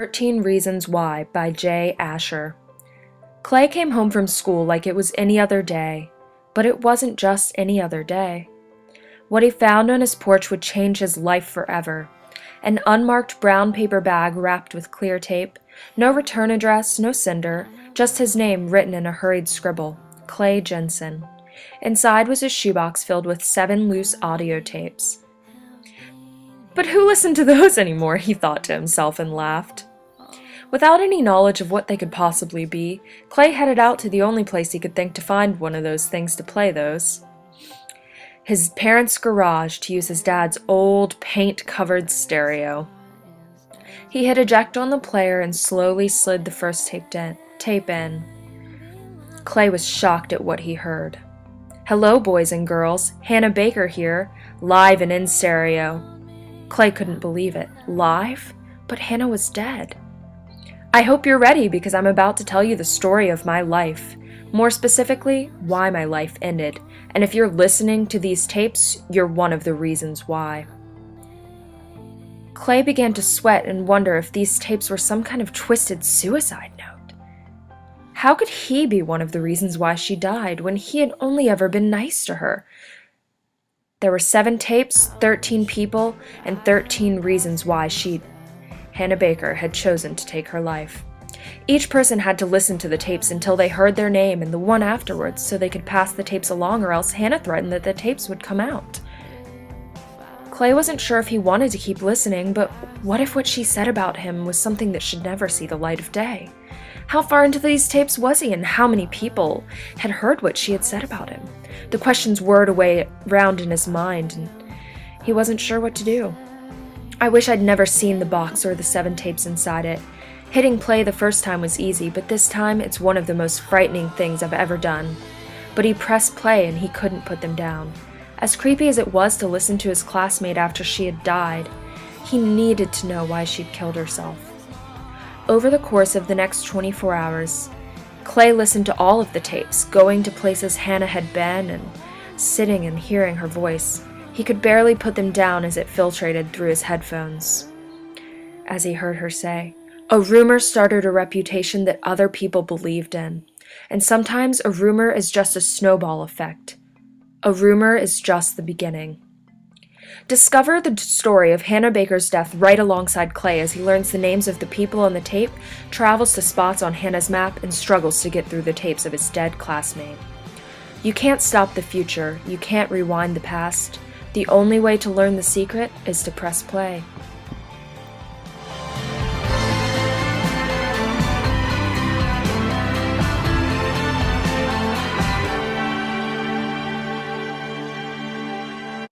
13 Reasons Why by Jay Asher. Clay came home from school like it was any other day, but it wasn't just any other day. What he found on his porch would change his life forever. An unmarked brown paper bag wrapped with clear tape, no return address, no sender, just his name written in a hurried scribble, Clay Jensen. Inside was a shoebox filled with 7 loose audio tapes. But who listened to those anymore, he thought to himself and laughed. Without any knowledge of what they could possibly be, Clay headed out to the only place he could think to find one of those things to play those. His parents' garage to use his dad's old, paint-covered stereo. He hit eject on the player and slowly slid the first tape in. Clay was shocked at what he heard. "Hello, boys and girls. Hannah Baker here, live and in stereo." Clay couldn't believe it. Live? But Hannah was dead. "I hope you're ready because I'm about to tell you the story of my life. More specifically, why my life ended. And if you're listening to these tapes, you're one of the reasons why." Clay began to sweat and wonder if these tapes were some kind of twisted suicide note. How could he be one of the reasons why she died when he had only ever been nice to her? There were 7 tapes, 13 people, and 13 reasons why Hannah Baker had chosen to take her life. Each person had to listen to the tapes until they heard their name and the one afterwards so they could pass the tapes along, or else Hannah threatened that the tapes would come out. Clay wasn't sure if he wanted to keep listening, but what if what she said about him was something that should never see the light of day? How far into these tapes was he, and how many people had heard what she had said about him? The questions whirred away round in his mind, and he wasn't sure what to do. "I wish I'd never seen the box or the 7 tapes inside it. Hitting play the first time was easy, but this time it's one of the most frightening things I've ever done." But he pressed play and he couldn't put them down. As creepy as it was to listen to his classmate after she had died, he needed to know why she'd killed herself. Over the course of the next 24 hours, Clay listened to all of the tapes, going to places Hannah had been and sitting and hearing her voice. He could barely put them down as it filtrated through his headphones. As he heard her say, "A rumor started a reputation that other people believed in. And sometimes a rumor is just a snowball effect. A rumor is just the beginning." Discover the story of Hannah Baker's death right alongside Clay as he learns the names of the people on the tape, travels to spots on Hannah's map, and struggles to get through the tapes of his dead classmate. You can't stop the future. You can't rewind the past. The only way to learn the secret is to press play.